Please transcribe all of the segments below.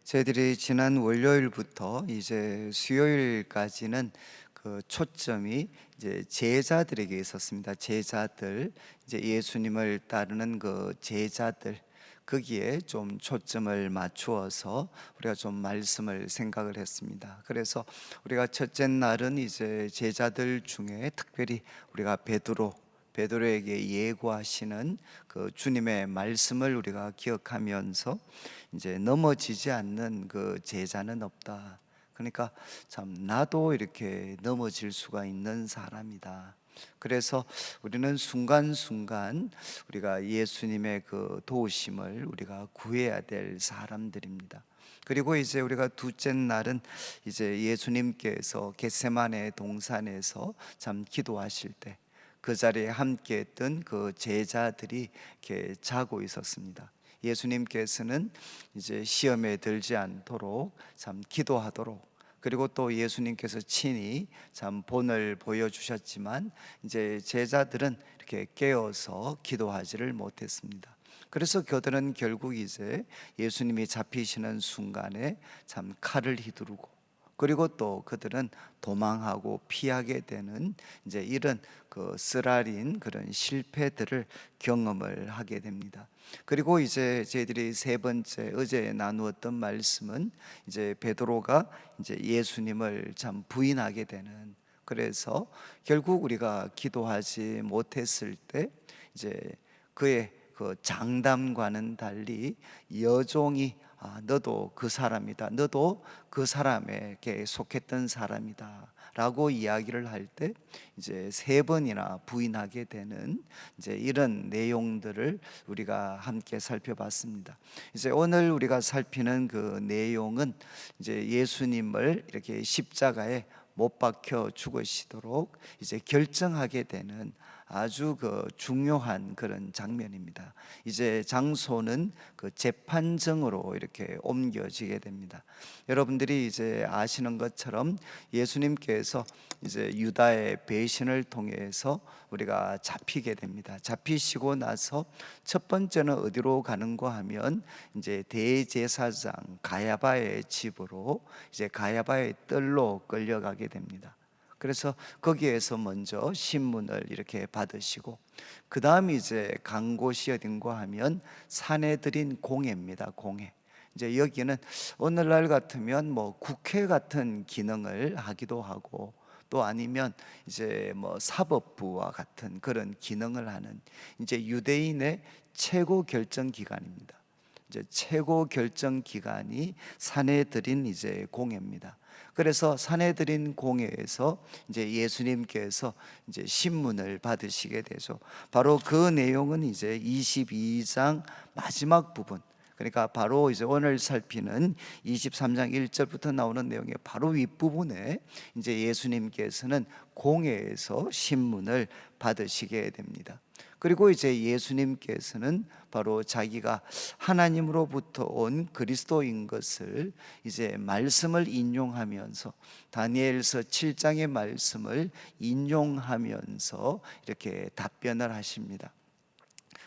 저희들이 지난 월요일부터 이제 수요일까지는 그 초점이 이제 제자들에게 있었습니다. 제자들, 이제 예수님을 따르는 그 제자들, 거기에 좀 초점을 맞추어서 우리가 좀 말씀을 생각을 했습니다. 그래서 우리가 첫째 날은 이제 제자들 중에 특별히 우리가 베드로에게 예고하시는 그 주님의 말씀을 우리가 기억하면서 이제 넘어지지 않는 그 제자는 없다. 그러니까 참 나도 이렇게 넘어질 수가 있는 사람이다. 그래서 우리는 순간순간 우리가 예수님의 그 도우심을 우리가 구해야 될 사람들입니다. 그리고 이제 우리가 둘째 날은 이제 예수님께서 겟세마네 동산에서 참 기도하실 때 그 자리에 함께 했던 그 제자들이 이렇게 자고 있었습니다. 예수님께서는 이제 시험에 들지 않도록 참 기도하도록, 그리고 또 예수님께서 친히 참 본을 보여주셨지만 이제 제자들은 이렇게 깨어서 기도하지를 못했습니다. 그래서 그들은 결국 이제 예수님이 잡히시는 순간에 참 칼을 휘두르고, 그리고 또 그들은 도망하고 피하게 되는 이제 이런 그 쓰라린 그런 실패들을 경험을 하게 됩니다. 그리고 이제 저희들이 세 번째 어제 나누었던 말씀은 이제 베드로가 이제 예수님을 참 부인하게 되는, 그래서 결국 우리가 기도하지 못했을 때 이제 그의 그 장담과는 달리 여종이 너도 그 사람이다, 너도 그 사람에게 속했던 사람이다 라고 이야기를 할 때 이제 세 번이나 부인하게 되는 이제 이런 내용들을 우리가 함께 살펴봤습니다. 이제 오늘 우리가 살피는 그 내용은 이제 예수님을 이렇게 십자가에 못 박혀 죽으시도록 이제 결정하게 되는 아주 그 중요한 그런 장면입니다. 이제 장소는 그 재판정으로 이렇게 옮겨지게 됩니다. 여러분들이 이제 아시는 것처럼 예수님께서 이제 유다의 배신을 통해서 우리가 잡히게 됩니다. 잡히시고 나서 첫 번째는 어디로 가는가 하면 이제 대제사장 가야바의 집으로, 이제 가야바의 뜰로 끌려가게 됩니다. 그래서 거기에서 먼저 신문을 이렇게 받으시고, 그 다음 이제 간 곳이 어딘가 하면 사내들인 공회입니다. 공회. 이제 여기는 오늘날 같으면 뭐 국회 같은 기능을 하기도 하고, 또 아니면 이제 뭐 사법부와 같은 그런 기능을 하는 이제 유대인의 최고 결정 기관입니다. 이제 최고 결정 기관이 사내들인 이제 공회입니다. 그래서 사내들인 공회에서 이제 예수님께서 이제 신문을 받으시게 되죠. 바로 그 내용은 이제 22장 마지막 부분, 그러니까 바로 이제 오늘 살피는 23장 1절부터 나오는 내용의 바로 윗부분에 이제 예수님께서는 공회에서 신문을 받으시게 됩니다. 그리고 이제 예수님께서는 바로 자기가 하나님으로부터 온 그리스도인 것을 이제 말씀을 인용하면서, 다니엘서 7장의 말씀을 인용하면서 이렇게 답변을 하십니다.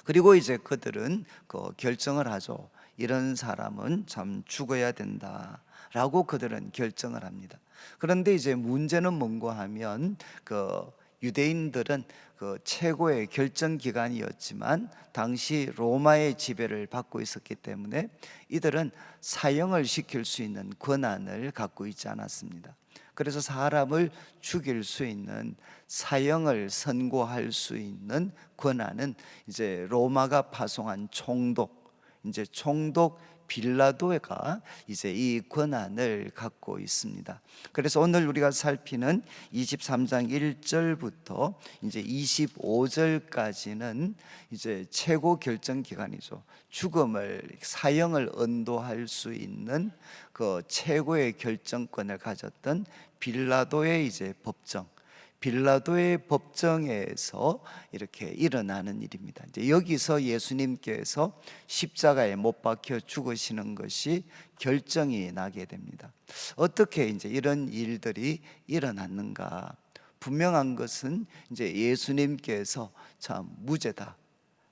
그리고 이제 그들은 그 결정을 하죠. 이런 사람은 참 죽어야 된다라고 그들은 결정을 합니다. 그런데 이제 문제는 뭔가 하면 그 유대인들은 그 최고의 결정 기관이었지만 당시 로마의 지배를 받고 있었기 때문에 이들은 사형을 시킬 수 있는 권한을 갖고 있지 않았습니다. 그래서 사람을 죽일 수 있는, 사형을 선고할 수 있는 권한은 이제 로마가 파송한 총독, 이제 총독 빌라도가 이제 이 권한을 갖고 있습니다. 그래서 오늘 우리가 살피는 23장 1절부터 이제 25절까지는 이제 최고 결정 기관이죠. 죽음을, 사형을 언도할 수 있는 그 최고의 결정권을 가졌던 빌라도의 이제 법정, 빌라도의 법정에서 이렇게 일어나는 일입니다. 이제 여기서 예수님께서 십자가에 못 박혀 죽으시는 것이 결정이 나게 됩니다. 어떻게 이제 이런 일들이 일어났는가? 분명한 것은 이제 예수님께서 참 무죄다,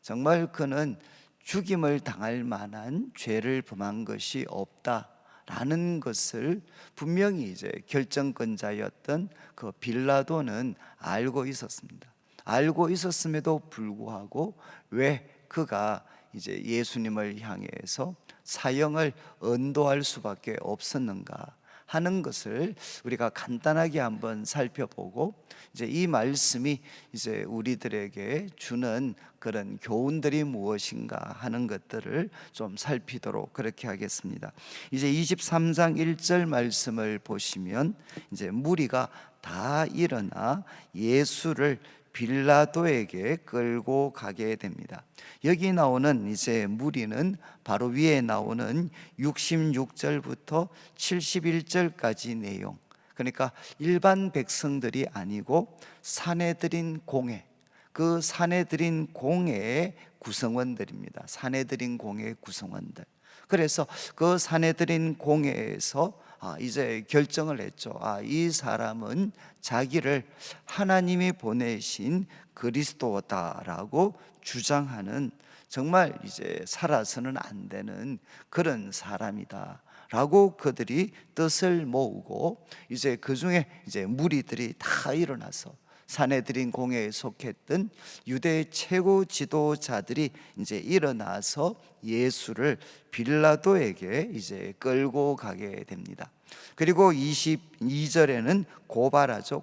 정말 그는 죽임을 당할 만한 죄를 범한 것이 없다 라는 것을 분명히 이제 결정권자였던 그 빌라도는 알고 있었습니다. 알고 있었음에도 불구하고 왜 그가 이제 예수님을 향해서 사형을 언도할 수밖에 없었는가 하는 것을 우리가 간단하게 한번 살펴보고, 이제 이 말씀이 이제 우리들에게 주는 그런 교훈들이 무엇인가 하는 것들을 좀 살피도록 그렇게 하겠습니다. 이제 23장 1절 말씀을 보시면 이제 무리가 다 일어나 예수를 빌라도에게 끌고 가게 됩니다. 여기 나오는 이제 무리는 바로 위에 나오는 66절부터 71절까지 내용, 그러니까 일반 백성들이 아니고 사내들인 공회, 그 사내들인 공회의 구성원들입니다. 사내들인 공회의 구성원들. 그래서 그 사내들인 공회에서 이제 결정을 했죠. 이 사람은 자기를 하나님이 보내신 그리스도다라고 주장하는, 정말 이제 살아서는 안 되는 그런 사람이다 라고 그들이 뜻을 모으고, 이제 그 중에 이제 무리들이 다 일어나서 사내들인 공회에 속했던 유대 최고 지도자들이 이제 일어나서 예수를 빌라도에게 이제 끌고 가게 됩니다. 그리고 22절에는 고발하죠.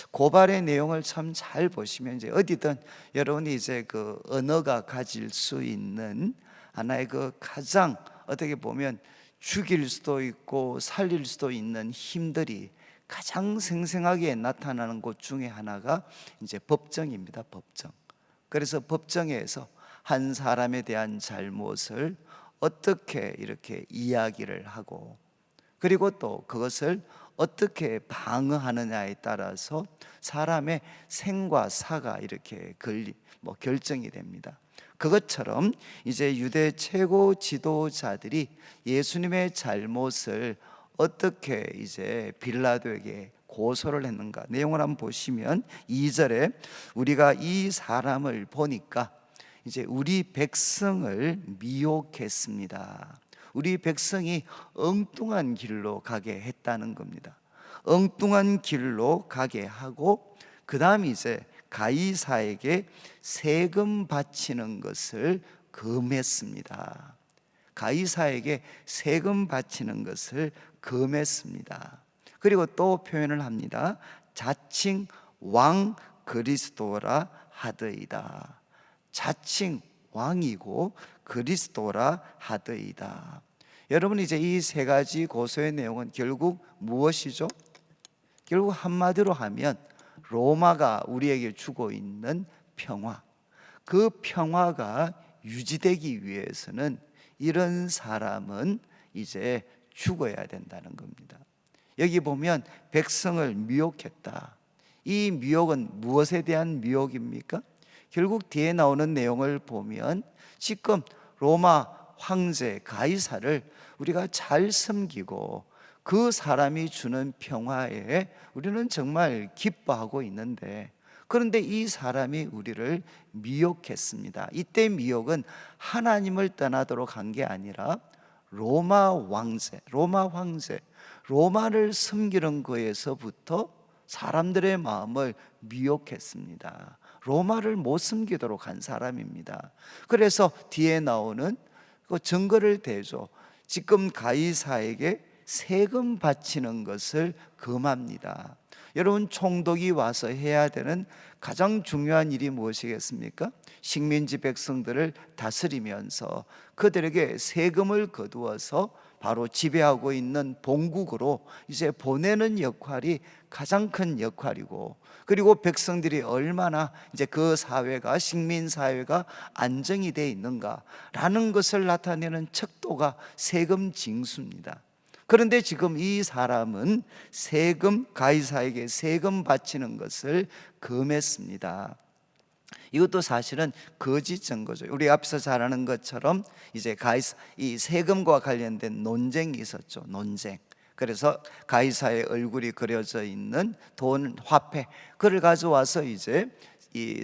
고발의 내용을 참 잘 보시면 이제 어디든 여러분이 이제 그 언어가 가질 수 있는 하나의 그 가장 어떻게 보면 죽일 수도 있고 살릴 수도 있는 힘들이 가장 생생하게 나타나는 곳 중에 하나가 이제 법정입니다. 법정. 그래서 법정에서 한 사람에 대한 잘못을 어떻게 이렇게 이야기를 하고, 그리고 또 그것을 어떻게 방어하느냐에 따라서 사람의 생과 사가 이렇게 결정이 됩니다. 그것처럼 이제 유대 최고 지도자들이 예수님의 잘못을 어떻게 이제 빌라도에게 고소를 했는가 내용을 한번 보시면 2절에 우리가 이 사람을 보니까 이제 우리 백성을 미혹했습니다. 우리 백성이 엉뚱한 길로 가게 했다는 겁니다. 엉뚱한 길로 가게 하고, 그 다음 이제 가이사에게 세금 바치는 것을 금했습니다. 가이사에게 세금 바치는 것을 금했습니다. 그리고 또 표현을 합니다. 자칭 왕 그리스도라 하더이다. 자칭 왕이고 그리스도라 하더이다. 여러분, 이제 이 세 가지 고소의 내용은 결국 무엇이죠? 결국 한마디로 하면 로마가 우리에게 주고 있는 평화, 그 평화가 유지되기 위해서는 이런 사람은 이제 죽어야 된다는 겁니다. 여기 보면 백성을 미혹했다. 이 미혹은 무엇에 대한 미혹입니까? 결국 뒤에 나오는 내용을 보면 지금 로마 황제 가이사를 우리가 잘 섬기고 그 사람이 주는 평화에 우리는 정말 기뻐하고 있는데, 그런데 이 사람이 우리를 미혹했습니다. 이때 미혹은 하나님을 떠나도록 한 게 아니라 로마 황제, 로마를 섬기는 거에서부터 사람들의 마음을 미혹했습니다. 로마를 못 섬기도록 한 사람입니다. 그래서 뒤에 나오는 그 증거를 대죠. 지금 가이사에게 세금 바치는 것을 금합니다. 여러분, 총독이 와서 해야 되는 가장 중요한 일이 무엇이겠습니까? 식민지 백성들을 다스리면서 그들에게 세금을 거두어서 바로 지배하고 있는 본국으로 이제 보내는 역할이 가장 큰 역할이고, 그리고 백성들이 얼마나 이제 그 사회가, 식민 사회가 안정이 되어 있는가라는 것을 나타내는 척도가 세금 징수입니다. 그런데 지금 이 사람은 가이사에게 세금 바치는 것을 금했습니다. 이것도 사실은 거짓 증거죠. 우리 앞에서 잘 아는 것처럼 이제 이 세금과 관련된 논쟁이 있었죠. 논쟁. 그래서 가이사의 얼굴이 그려져 있는 돈, 화폐, 그걸 가져와서 이제 이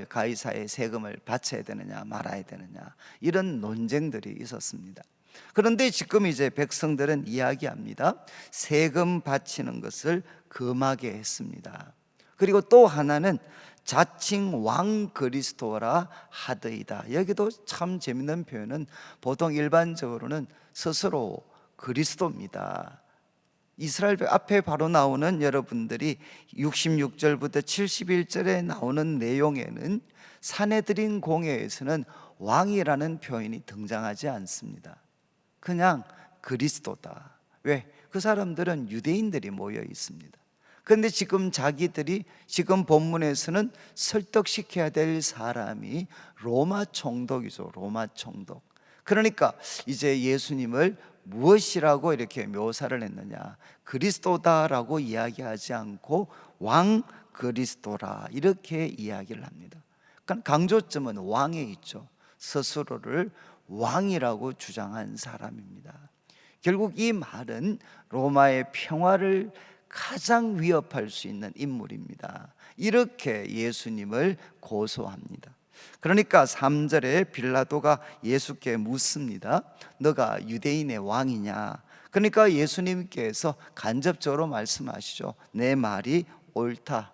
가이사의 세금을 바쳐야 되느냐 말아야 되느냐, 이런 논쟁들이 있었습니다. 그런데 지금 이제 백성들은 이야기합니다. 세금 바치는 것을 금하게 했습니다. 그리고 또 하나는 자칭 왕 그리스도라 하더이다. 여기도 참 재밌는 표현은 보통 일반적으로는 스스로 그리스도입니다. 이스라엘 앞에 바로 나오는 여러분들이 66절부터 71절에 나오는 내용에는 사내들인 공회에서는 왕이라는 표현이 등장하지 않습니다. 그냥 그리스도다. 왜? 그 사람들은 유대인들이 모여 있습니다. 그런데 지금 자기들이 지금 본문에서는 설득시켜야 될 사람이 로마 총독이죠. 로마 총독. 그러니까 이제 예수님을 무엇이라고 이렇게 묘사를 했느냐, 그리스도다라고 이야기하지 않고 왕 그리스도라 이렇게 이야기를 합니다. 그러니까 강조점은 왕에 있죠. 스스로를 왕이라고 주장한 사람입니다. 결국 이 말은 로마의 평화를 가장 위협할 수 있는 인물입니다. 이렇게 예수님을 고소합니다. 그러니까 3절에 빌라도가 예수께 묻습니다. 너가 유대인의 왕이냐? 그러니까 예수님께서 간접적으로 말씀하시죠. 내 말이 옳다.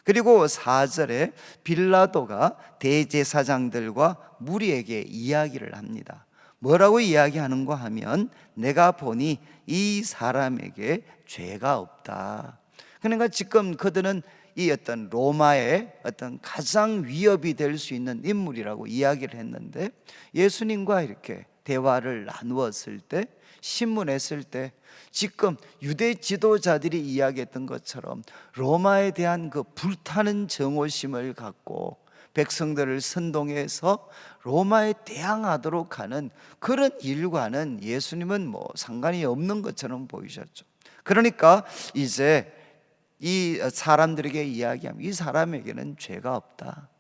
그리고 4절에 빌라도가 대제사장들과 무리에게 이야기를 합니다. 뭐라고 이야기하는가 하면 내가 보니 이 사람에게 죄가 없다. 그러니까 지금 그들은 이 어떤 로마의 어떤 가장 위협이 될 수 있는 인물이라고 이야기를 했는데, 예수님과 이렇게 대화를 나누었을 때, 신문했을 때 지금 유대 지도자들이 이야기했던 것처럼 로마에 대한 그 불타는 정오심을 갖고 백성들을 선동해서 로마에 대항하도록 하는 그런 일과는 예수님은 뭐 상관이 없는 것처럼 보이셨죠. 그러니까 이제 이 사람들에게 이야기하면 이 사람에게는 죄가 없다.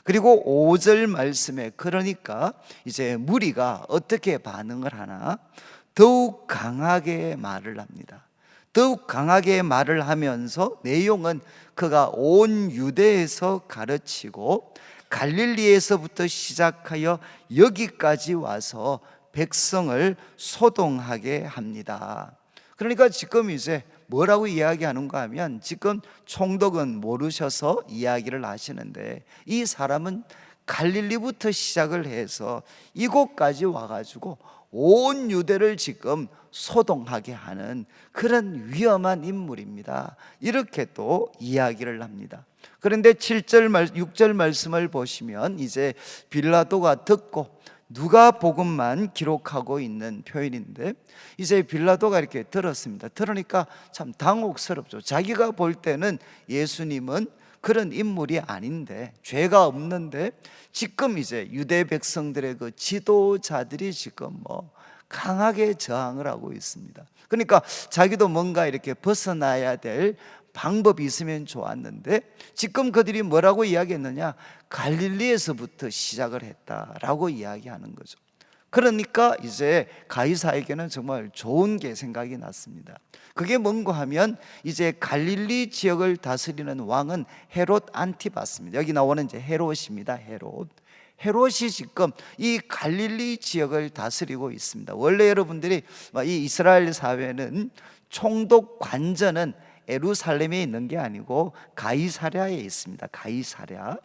그리고 5절 말씀에 그러니까 이제 무리가 어떻게 반응을 하나? 더욱 강하게 말을 합니다. 더욱 강하게 말을 하면서 내용은 그가 온 유대에서 가르치고 갈릴리에서부터 시작하여 여기까지 와서 백성을 소동하게 합니다. 그러니까 지금 이제 뭐라고 이야기하는가 하면, 지금 총독은 모르셔서 이야기를 하시는데 이 사람은 갈릴리부터 시작을 해서 이곳까지 와가지고 온 유대를 지금 소동하게 하는 그런 위험한 인물입니다. 이렇게 또 이야기를 합니다. 그런데 7절, 6절 말씀을 보시면 이제 빌라도가 듣고 누가복음만 기록하고 있는 표현인데, 이제 빌라도가 이렇게 들었습니다. 들으니까 참 당혹스럽죠. 자기가 볼 때는 예수님은 그런 인물이 아닌데, 죄가 없는데 지금 이제 유대 백성들의 그 지도자들이 지금 뭐 강하게 저항을 하고 있습니다. 그러니까 자기도 뭔가 이렇게 벗어나야 될 방법이 있으면 좋았는데, 지금 그들이 뭐라고 이야기했느냐? 갈릴리에서부터 시작을 했다라고 이야기하는 거죠. 그러니까 이제 가이사에게는 정말 좋은 게 생각이 났습니다. 그게 뭔가 하면 이제 갈릴리 지역을 다스리는 왕은 헤롯 안티바스입니다. 여기 나오는 이제 헤롯입니다. 헤롯이 지금 이 갈릴리 지역을 다스리고 있습니다. 원래 여러분들이 이 이스라엘 사회는 총독 관저는 예루살렘에 있는 게 아니고 가이사랴에 있습니다. 가이사랴.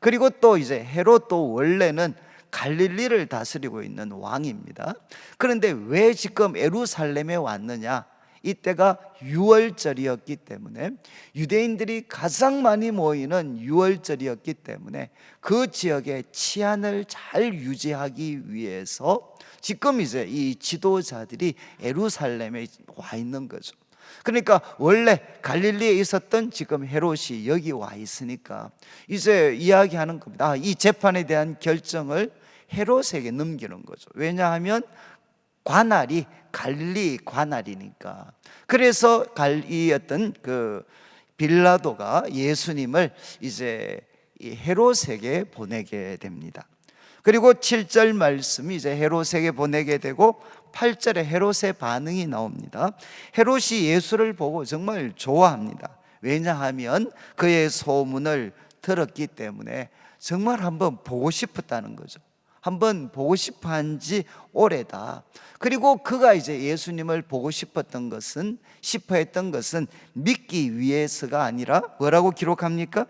그리고 또 이제 헤롯도 원래는 갈릴리를 다스리고 있는 왕입니다. 그런데 왜 지금 예루살렘에 왔느냐? 이때가 유월절이었기 때문에, 유대인들이 가장 많이 모이는 유월절이었기 때문에 그 지역의 치안을 잘 유지하기 위해서 지금 이제 이 지도자들이 예루살렘에 와 있는 거죠. 그러니까 원래 갈릴리에 있었던 지금 헤롯이 여기 와 있으니까 이제 이야기하는 겁니다. 이 재판에 대한 결정을 헤롯에게 넘기는 거죠. 왜냐하면 관할이 갈릴리 관할이니까. 그래서 이 어떤 그 빌라도가 예수님을 이제 이 헤롯에게 보내게 됩니다. 그리고 7절 말씀이 이제 헤롯에게 보내게 되고 8절에 헤롯의 반응이 나옵니다. 헤롯이 예수를 보고 정말 좋아합니다. 왜냐하면 그의 소문을 들었기 때문에 정말 한번 보고 싶었다는 거죠. 한번 보고 싶어 한지 오래다. 그리고 그가 이제 예수님을 보고 싶었던 것은, 싶어 했던 것은 믿기 위해서가 아니라 뭐라고 기록합니까?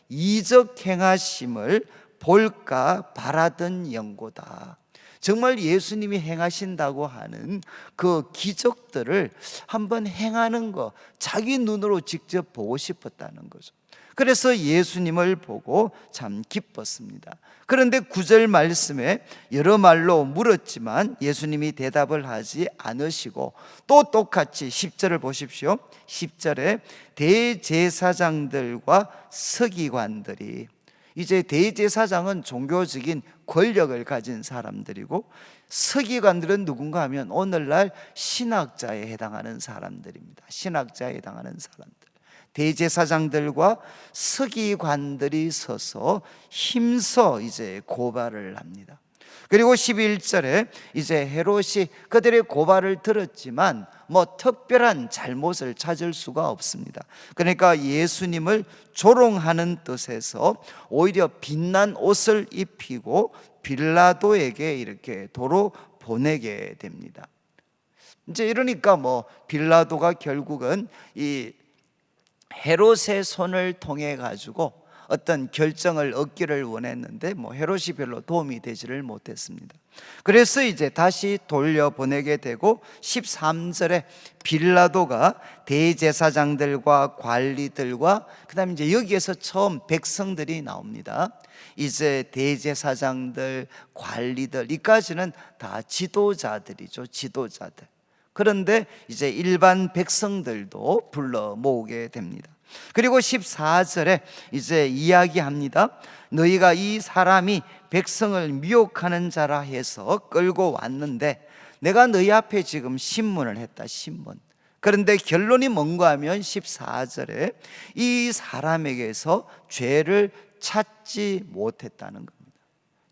이적 행하심을 볼까 바라던 연고다. 정말 예수님이 행하신다고 하는 그 기적들을 한번 행하는 거, 자기 눈으로 직접 보고 싶었다는 거죠. 그래서 예수님을 보고 참 기뻤습니다. 그런데 9절 말씀에 여러 말로 물었지만 예수님이 대답을 하지 않으시고, 또 똑같이 10절을 보십시오. 10절에 대제사장들과 서기관들이, 이제 대제사장은 종교적인 권력을 가진 사람들이고, 서기관들은 누군가 하면 오늘날 신학자에 해당하는 사람들입니다. 신학자에 해당하는 사람들. 대제사장들과 서기관들이 서서 힘써 이제 고발을 합니다. 그리고 11절에 이제 헤롯이 그들의 고발을 들었지만 특별한 잘못을 찾을 수가 없습니다. 그러니까 예수님을 조롱하는 뜻에서 오히려 빛난 옷을 입히고 빌라도에게 이렇게 도로 보내게 됩니다. 이제 이러니까 빌라도가 결국은 이 헤롯의 손을 통해 가지고 어떤 결정을 얻기를 원했는데 헤롯이 별로 도움이 되지를 못했습니다. 그래서 이제 다시 돌려보내게 되고 13절에 빌라도가 대제사장들과 관리들과 그다음에 이제 여기에서 처음 백성들이 나옵니다. 이제 대제사장들, 관리들, 이까지는 다 지도자들이죠. 지도자들. 그런데 이제 일반 백성들도 불러 모으게 됩니다. 그리고 14절에 이제 이야기합니다. 너희가 이 사람이 백성을 미혹하는 자라 해서 끌고 왔는데 내가 너희 앞에 지금 신문을 했다. 신문. 그런데 결론이 뭔가 하면 14절에 이 사람에게서 죄를 찾지 못했다는 겁니다.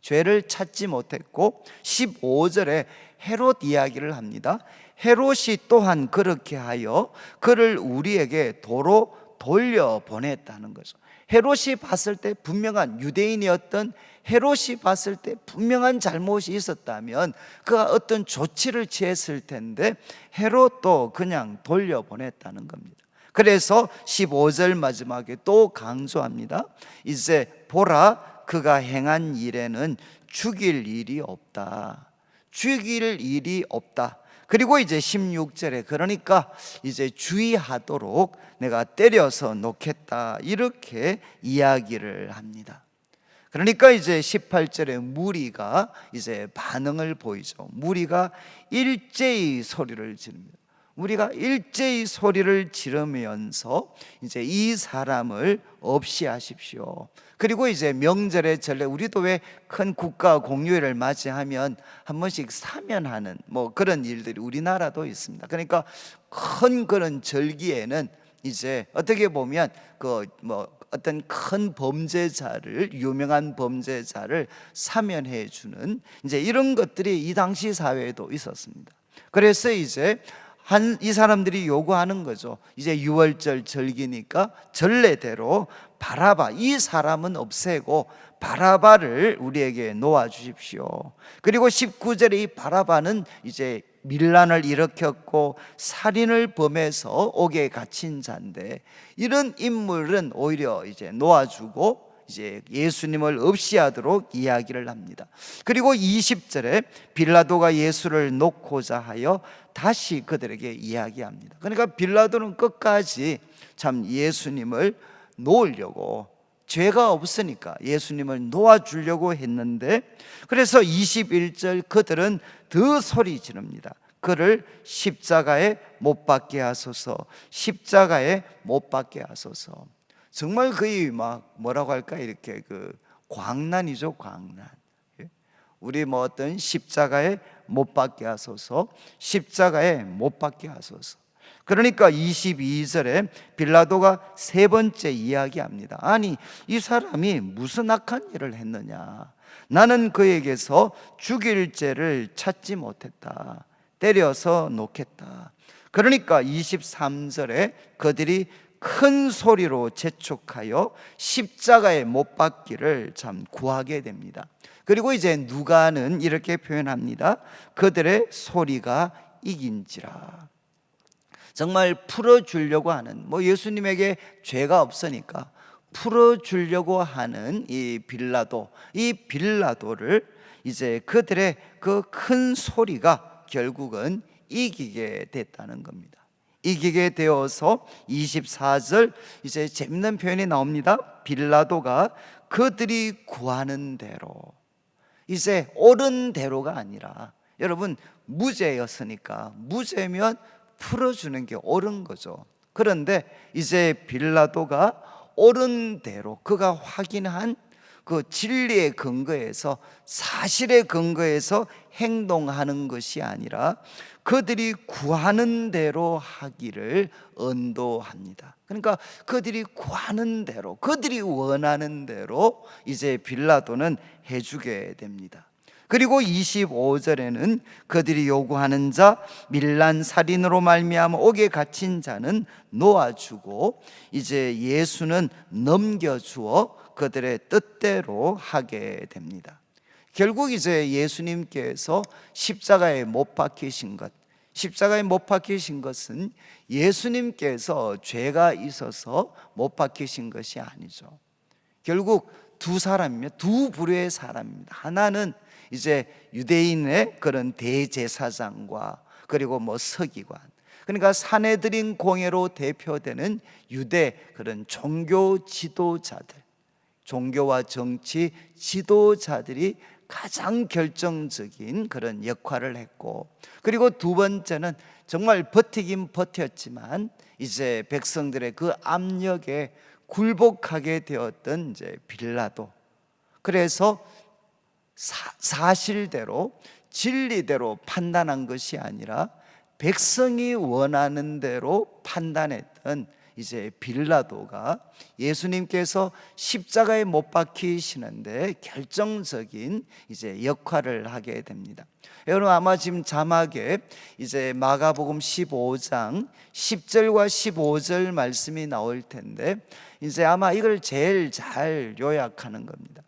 죄를 찾지 못했고 15절에 헤롯 이야기를 합니다. 헤롯이 또한 그렇게 하여 그를 우리에게 도로 돌려보냈다는 거죠. 헤롯이 봤을 때 분명한, 유대인이었던 헤롯이 봤을 때 분명한 잘못이 있었다면 그가 어떤 조치를 취했을 텐데 헤롯도 그냥 돌려보냈다는 겁니다. 그래서 15절 마지막에 또 강조합니다. 이제 보라, 그가 행한 일에는 죽일 일이 없다. 죽일 일이 없다. 그리고 이제 16절에 그러니까 이제 주의하도록 내가 때려서 놓겠다, 이렇게 이야기를 합니다. 그러니까 이제 18절에 무리가 이제 반응을 보이죠. 무리가 일제히 소리를 지릅니다. 우리가 일제히 소리를 지르면서 이제 이 사람을 없이 하십시오. 그리고 이제 명절의 전례, 우리도 왜 큰 국가 공휴일을 맞이하면 한 번씩 사면하는 그런 일들이 우리나라도 있습니다. 그러니까 큰 그런 절기에는 이제 어떻게 보면 어떤 큰 범죄자를, 유명한 범죄자를 사면해 주는 이제 이런 것들이 이 당시 사회에도 있었습니다. 그래서 이제 이 사람들이 요구하는 거죠. 이제 유월절 절기니까 전례대로 바라바, 이 사람은 없애고 바라바를 우리에게 놓아 주십시오. 그리고 19절에 이 바라바는 이제 밀란을 일으켰고 살인을 범해서 옥에 갇힌 자인데, 이런 인물은 오히려 이제 놓아주고 이제 예수님을 없이 하도록 이야기를 합니다. 그리고 20절에 빌라도가 예수를 놓고자 하여 다시 그들에게 이야기합니다. 그러니까 빌라도는 끝까지 참 예수님을 놓으려고, 죄가 없으니까 예수님을 놓아주려고 했는데, 그래서 21절 그들은 더 소리 지릅니다. 그를 십자가에 못 박게 하소서, 십자가에 못 박게 하소서. 정말 거의 뭐라고 할까, 이렇게 광난이죠, 광난. 우리 어떤 십자가에 못 박게 하소서, 십자가에 못 박게 하소서. 그러니까 22절에 빌라도가 세 번째 이야기합니다. 아니, 이 사람이 무슨 악한 일을 했느냐? 나는 그에게서 죽일 죄를 찾지 못했다. 때려서 놓겠다. 그러니까 23절에 그들이 큰 소리로 재촉하여 십자가에 못 박기를 참 구하게 됩니다. 그리고 이제 누가는 이렇게 표현합니다. 그들의 소리가 이긴지라. 정말 풀어주려고 하는, 예수님에게 죄가 없으니까 풀어주려고 하는 이 빌라도를 이제 그들의 그 큰 소리가 결국은 이기게 됐다는 겁니다. 이기게 되어서 24절 이제 재밌는 표현이 나옵니다. 빌라도가 그들이 구하는 대로, 이제 옳은 대로가 아니라, 여러분 무죄였으니까 무죄면 풀어주는 게 옳은 거죠. 그런데 이제 빌라도가 옳은 대로, 그가 확인한 그 진리의 근거에서, 사실의 근거에서 행동하는 것이 아니라 그들이 구하는 대로 하기를 언도합니다. 그러니까 그들이 구하는 대로, 그들이 원하는 대로 이제 빌라도는 해주게 됩니다. 그리고 25절에는 그들이 요구하는 자, 밀란 살인으로 말미암아 옥에 갇힌 자는 놓아주고 이제 예수는 넘겨주어 그들의 뜻대로 하게 됩니다. 결국 이제 예수님께서 십자가에 못 박히신 것은 예수님께서 죄가 있어서 못 박히신 것이 아니죠. 결국 두 부류의 사람입니다. 하나는 이제 유대인의 그런 대제사장과 그리고 서기관, 그러니까 산헤드린 공회로 대표되는 유대 그런 종교 지도자들, 종교와 정치 지도자들이 가장 결정적인 그런 역할을 했고, 그리고 두 번째는 정말 버티긴 버텼지만 이제 백성들의 그 압력에 굴복하게 되었던 이제 빌라도. 그래서 사실대로 진리대로 판단한 것이 아니라 백성이 원하는 대로 판단했던 이제 빌라도가 예수님께서 십자가에 못 박히시는데 결정적인 이제 역할을 하게 됩니다. 여러분 아마 지금 자막에 이제 마가복음 15장 10절과 15절 말씀이 나올 텐데, 이제 아마 이걸 제일 잘 요약하는 겁니다.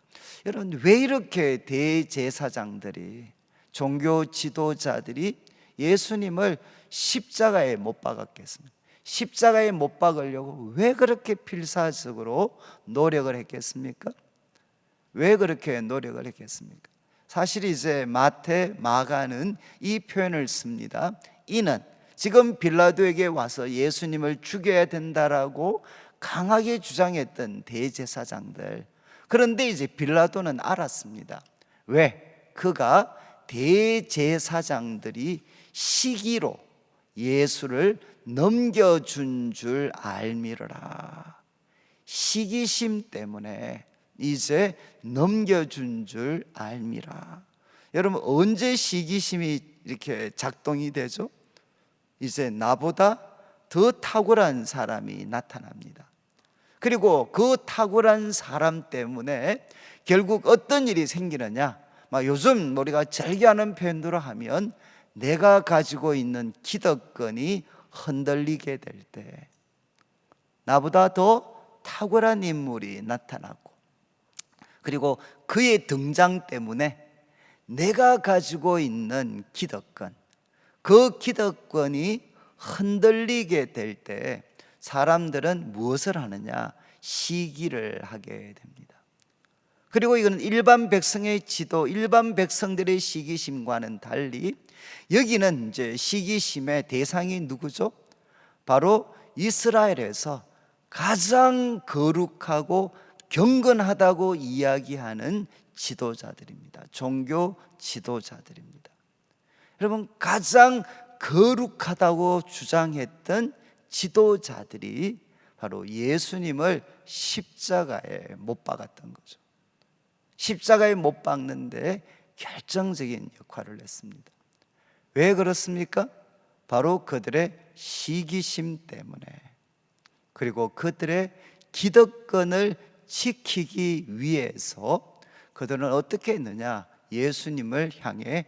여러분 왜 이렇게 대제사장들이, 종교 지도자들이 예수님을 십자가에 못 박았겠습니까? 십자가에 못 박으려고 왜 그렇게 필사적으로 노력을 했겠습니까? 왜 그렇게 노력을 했겠습니까? 사실 이제 마가는 이 표현을 씁니다. 이는, 지금 빌라도에게 와서 예수님을 죽여야 된다라고 강하게 주장했던 대제사장들, 그런데 이제 빌라도는 알았습니다. 왜? 그가 대제사장들이 시기로 예수를 넘겨준 줄 알미르라. 시기심 때문에 이제 넘겨준 줄 알미라. 여러분 언제 시기심이 이렇게 작동이 되죠? 이제 나보다 더 탁월한 사람이 나타납니다. 그리고 그 탁월한 사람 때문에 결국 어떤 일이 생기느냐, 요즘 우리가 즐겨하는 표현으로 하면 내가 가지고 있는 기득권이 흔들리게 될 때 나보다 더 탁월한 인물이 나타나고, 그리고 그의 등장 때문에 내가 가지고 있는 기득권, 그 기득권이 흔들리게 될 때 사람들은 무엇을 하느냐? 시기를 하게 됩니다. 그리고 이거는 일반 백성의 지도, 일반 백성들의 시기심과는 달리 여기는 이제 시기심의 대상이 누구죠? 바로 이스라엘에서 가장 거룩하고 경건하다고 이야기하는 지도자들입니다. 종교 지도자들입니다. 여러분 가장 거룩하다고 주장했던 지도자들이 바로 예수님을 십자가에 못 박았던 거죠. 십자가에 못 박는데 결정적인 역할을 했습니다. 왜 그렇습니까? 바로 그들의 시기심 때문에, 그리고 그들의 기득권을 지키기 위해서 그들은 어떻게 했느냐? 예수님을 향해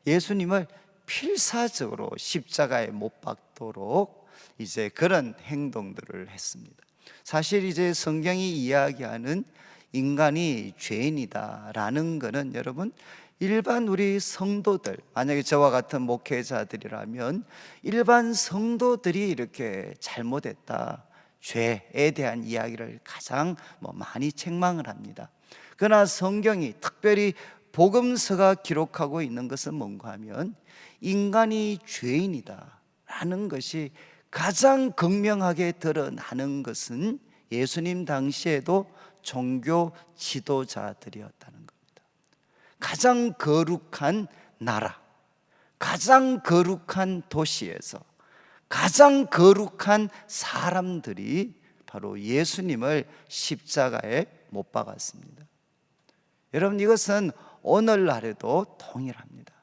예수님을 필사적으로 십자가에 못 박도록 이제 그런 행동들을 했습니다. 사실 이제 성경이 이야기하는 인간이 죄인이다라는 것은 여러분 일반 우리 성도들, 만약에 저와 같은 목회자들이라면 일반 성도들이 이렇게 잘못했다, 죄에 대한 이야기를 가장 많이 책망을 합니다. 그러나 성경이 특별히 복음서가 기록하고 있는 것은 뭔가 하면 인간이 죄인이다 라는 것이 가장 극명하게 드러나는 것은 예수님 당시에도 종교 지도자들이었다는 겁니다. 가장 거룩한 나라, 가장 거룩한 도시에서 가장 거룩한 사람들이 바로 예수님을 십자가에 못 박았습니다. 여러분, 이것은 오늘날에도 동일합니다.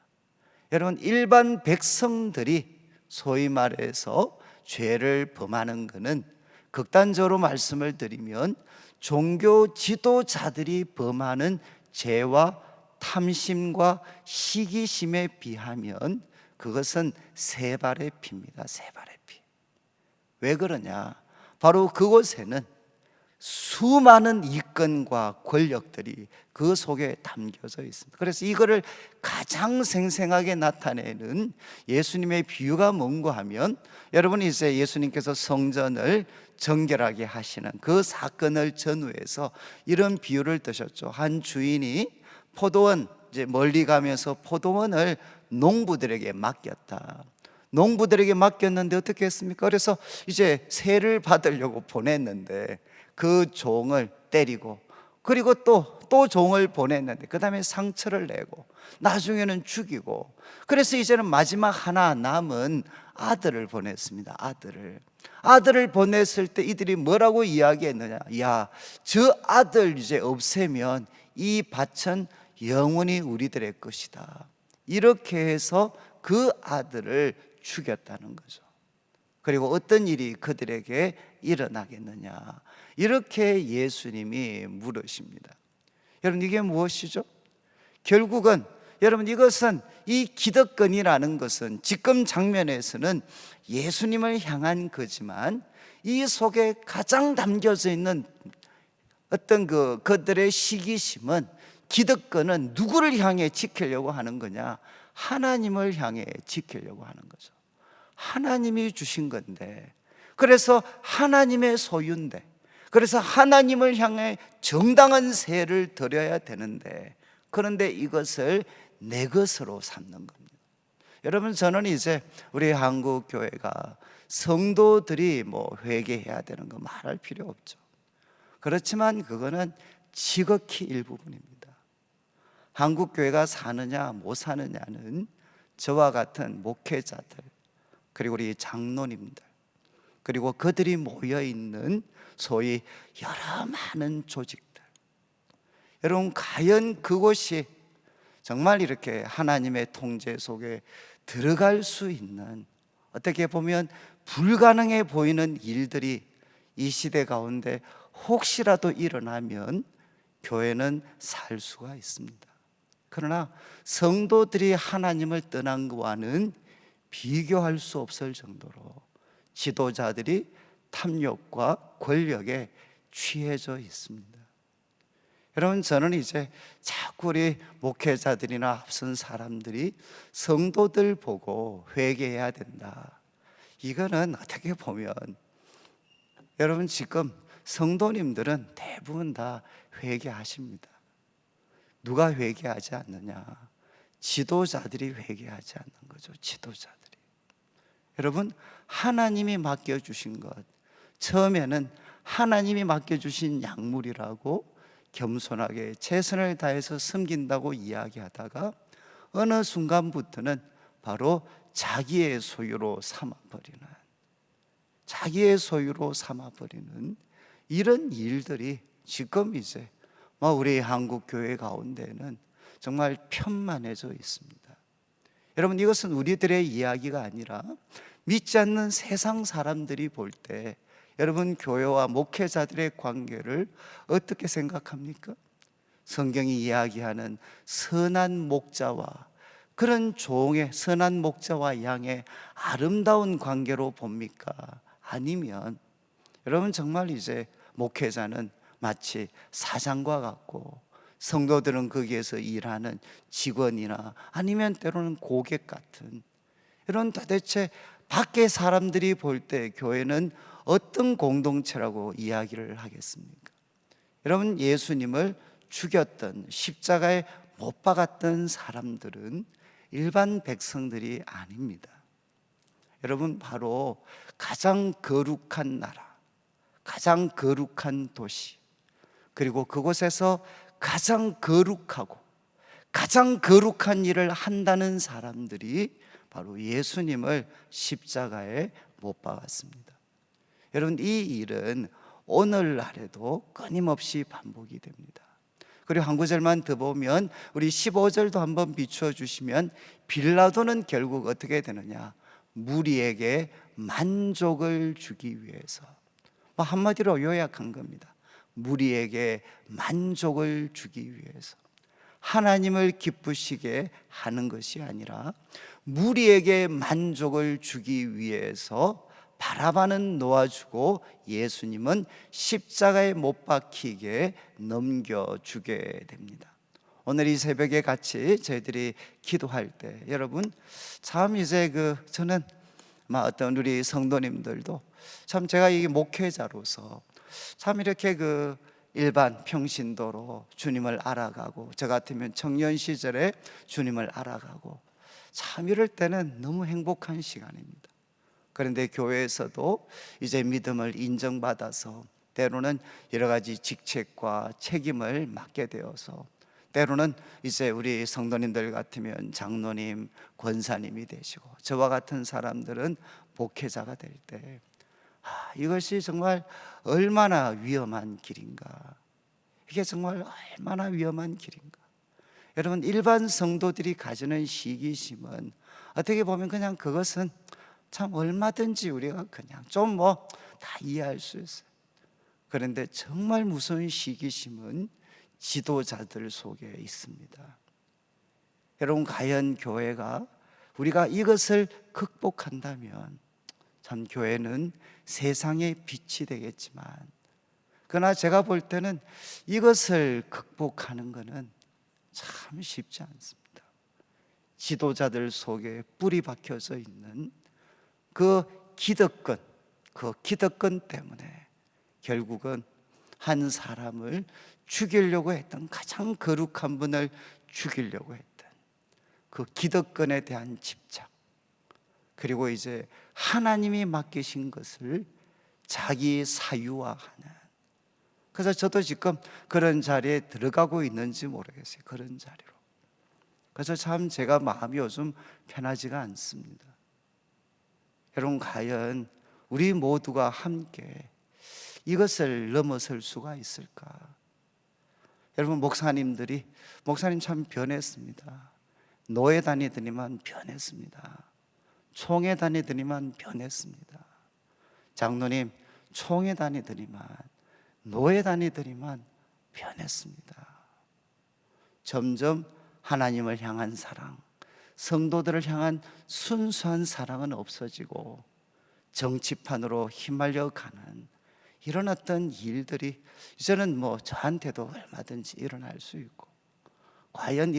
여러분, 일반 백성들이 소위 말해서 죄를 범하는 것은 극단적으로 말씀을 드리면 종교 지도자들이 범하는 죄와 탐심과 시기심에 비하면 그것은 세 발의 피입니다. 세 발의 피. 왜 그러냐? 바로 그곳에는 수많은 이권과 권력들이 그 속에 담겨져 있습니다. 그래서 이거를 가장 생생하게 나타내는 예수님의 비유가 뭔가 하면, 여러분 이제 예수님께서 성전을 정결하게 하시는 그 사건을 전후해서 이런 비유를 드셨죠. 한 주인이 포도원, 이제 멀리 가면서 포도원을 농부들에게 맡겼다. 농부들에게 맡겼는데 어떻게 했습니까? 그래서 이제 세를 받으려고 보냈는데 그 종을 때리고, 그리고 또 종을 보냈는데 그 다음에 상처를 내고 나중에는 죽이고, 그래서 이제는 마지막 하나 남은 아들을 보냈습니다. 아들을 보냈을 때 이들이 뭐라고 이야기했느냐? 야, 저 아들 이제 없애면 이 밭은 영원히 우리들의 것이다. 이렇게 해서 그 아들을 죽였다는 거죠. 그리고 어떤 일이 그들에게 일어나겠느냐, 이렇게 예수님이 물으십니다. 여러분, 이게 무엇이죠? 결국은 여러분, 이것은 이 기득권이라는 것은 지금 장면에서는 예수님을 향한 거지만 이 속에 가장 담겨져 있는 어떤 그들의 시기심은, 기득권은 누구를 향해 지키려고 하는 거냐? 하나님을 향해 지키려고 하는 거죠. 하나님이 주신 건데, 그래서 하나님의 소유인데, 그래서 하나님을 향해 정당한 세를 드려야 되는데, 그런데 이것을 내 것으로 삼는 겁니다. 여러분, 저는 이제 우리 한국 교회가 성도들이 회개해야 되는 거 말할 필요 없죠. 그렇지만 그거는 지극히 일부분입니다. 한국 교회가 사느냐 못 사느냐는 저와 같은 목회자들, 그리고 우리 장로님들, 그리고 그들이 모여있는 소위 여러 많은 조직들, 여러분, 과연 그곳이 정말 이렇게 하나님의 통제 속에 들어갈 수 있는, 어떻게 보면 불가능해 보이는 일들이 이 시대 가운데 혹시라도 일어나면 교회는 살 수가 있습니다. 그러나 성도들이 하나님을 떠난 것과는 비교할 수 없을 정도로 지도자들이 탐욕과 권력에 취해져 있습니다. 여러분, 저는 이제 자꾸 우리 목회자들이나 앞선 사람들이 성도들 보고 회개해야 된다, 이거는 어떻게 보면 여러분, 지금 성도님들은 대부분 다 회개하십니다. 누가 회개하지 않느냐? 지도자들이 회개하지 않는 거죠. 지도자들이. 여러분, 하나님이 맡겨주신 것, 처음에는 하나님이 맡겨주신 약물이라고 겸손하게 최선을 다해서 섬긴다고 이야기하다가 어느 순간부터는 바로 자기의 소유로 삼아버리는 이런 일들이 지금 이제 우리 한국 교회 가운데는 정말 편만해져 있습니다. 여러분, 이것은 우리들의 이야기가 아니라 믿지 않는 세상 사람들이 볼 때 여러분, 교회와 목회자들의 관계를 어떻게 생각합니까? 성경이 이야기하는 선한 목자와 그런 종의, 선한 목자와 양의 아름다운 관계로 봅니까? 아니면 여러분, 정말 이제 목회자는 마치 사장과 같고, 성도들은 거기에서 일하는 직원이나 아니면 때로는 고객 같은, 이런 도대체 밖에 사람들이 볼 때 교회는 어떤 공동체라고 이야기를 하겠습니까? 여러분, 예수님을 죽였던, 십자가에 못 박았던 사람들은 일반 백성들이 아닙니다. 여러분, 바로 가장 거룩한 나라, 가장 거룩한 도시, 그리고 그곳에서 가장 거룩하고 가장 거룩한 일을 한다는 사람들이 바로 예수님을 십자가에 못 박았습니다. 여러분, 이 일은 오늘날에도 끊임없이 반복이 됩니다. 그리고 한 구절만 더 보면, 우리 15절도 한번 비추어 주시면, 빌라도는 결국 어떻게 되느냐, 무리에게 만족을 주기 위해서, 한마디로 요약한 겁니다. 무리에게 만족을 주기 위해서, 하나님을 기쁘시게 하는 것이 아니라 무리에게 만족을 주기 위해서 바라바는 놓아주고 예수님은 십자가에 못 박히게 넘겨주게 됩니다. 오늘 이 새벽에 같이 저희들이 기도할 때, 여러분 참 이제 저는 어떤 우리 성도님들도 참, 제가 이 목회자로서 참 이렇게 일반 평신도로 주님을 알아가고, 저 같으면 청년 시절에 주님을 알아가고, 참 이럴 때는 너무 행복한 시간입니다. 그런데 교회에서도 이제 믿음을 인정받아서 때로는 여러 가지 직책과 책임을 맡게 되어서, 때로는 이제 우리 성도님들 같으면 장로님, 권사님이 되시고, 저와 같은 사람들은 목회자가 될 때, 이것이 정말 얼마나 위험한 길인가, 이게 정말 얼마나 위험한 길인가. 여러분, 일반 성도들이 가지는 시기심은 어떻게 보면 그냥 그것은 참 얼마든지 우리가 그냥 좀 다 이해할 수 있어요. 그런데 정말 무서운 시기심은 지도자들 속에 있습니다. 여러분, 과연 교회가, 우리가 이것을 극복한다면 참 교회는 세상의 빛이 되겠지만, 그러나 제가 볼 때는 이것을 극복하는 것은 참 쉽지 않습니다. 지도자들 속에 뿌리 박혀져 있는 그 기득권 때문에 결국은 한 사람을 죽이려고 했던, 가장 거룩한 분을 죽이려고 했던 그 기득권에 대한 집착, 그리고 이제 하나님이 맡기신 것을 자기 사유화하는, 그래서 저도 지금 그런 자리에 들어가고 있는지 모르겠어요. 그런 자리로. 그래서 참 제가 마음이 요즘 편하지가 않습니다. 여러분, 과연 우리 모두가 함께 이것을 넘어설 수가 있을까? 여러분, 목사님 참 변했습니다. 노예 다니더니만 변했습니다. 총회 다니더니만 변했습니다. 장로님, 총회 다니더니만, 노예 다니더니만 변했습니다. 점점 하나님을 향한 사랑, 성도들을 향한 순수한 사랑은 없어지고 정치판으로 휘말려 가는 이런 어떤 일들이 이제는 저한테도 얼마든지 일어날 수 있고, 과연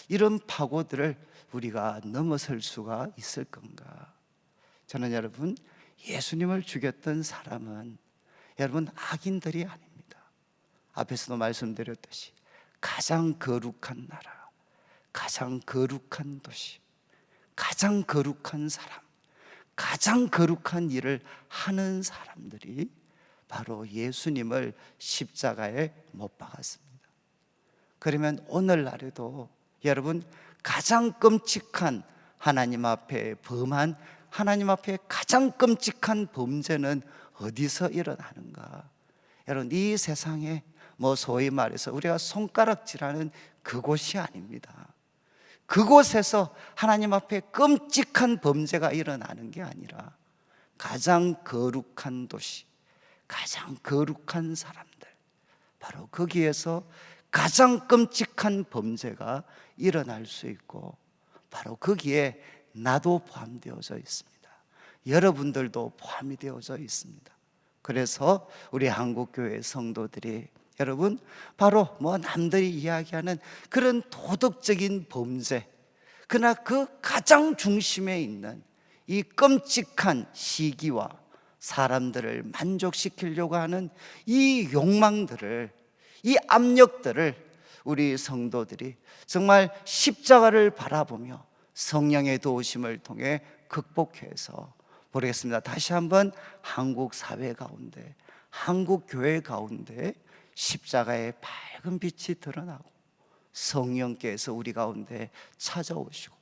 이런 파고들을 우리가 넘어설 수가 있을 건가? 저는 여러분, 예수님을 죽였던 사람은 여러분 악인들이 아닙니다. 앞에서도 말씀드렸듯이 가장 거룩한 나라, 가장 거룩한 도시, 가장 거룩한 사람, 가장 거룩한 일을 하는 사람들이 바로 예수님을 십자가에 못 박았습니다. 그러면 오늘날에도 여러분, 가장 끔찍한 하나님 앞에 범한, 하나님 앞에 가장 끔찍한 범죄는 어디서 일어나는가? 여러분, 이 세상에 소위 말해서 우리가 손가락질하는 그곳이 아닙니다. 그곳에서 하나님 앞에 끔찍한 범죄가 일어나는 게 아니라 가장 거룩한 도시, 가장 거룩한 사람들, 바로 거기에서 가장 끔찍한 범죄가 일어날 수 있고, 바로 거기에 나도 포함되어져 있습니다. 여러분들도 포함이 되어져 있습니다. 그래서 우리 한국교회 성도들이 여러분 바로 남들이 이야기하는 그런 도덕적인 범죄, 그러나 그 가장 중심에 있는 이 끔찍한 시기와 사람들을 만족시키려고 하는 이 욕망들을, 이 압력들을 우리 성도들이 정말 십자가를 바라보며 성령의 도우심을 통해 극복해서 모르겠습니다. 다시 한번 한국 사회 가운데, 한국 교회 가운데 십자가의 밝은 빛이 드러나고 성령께서 우리 가운데 찾아오시고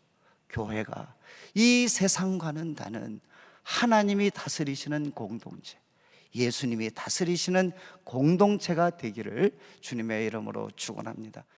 교회가 이 세상과는 다른 하나님이 다스리시는 공동체, 예수님이 다스리시는 공동체가 되기를 주님의 이름으로 축원합니다.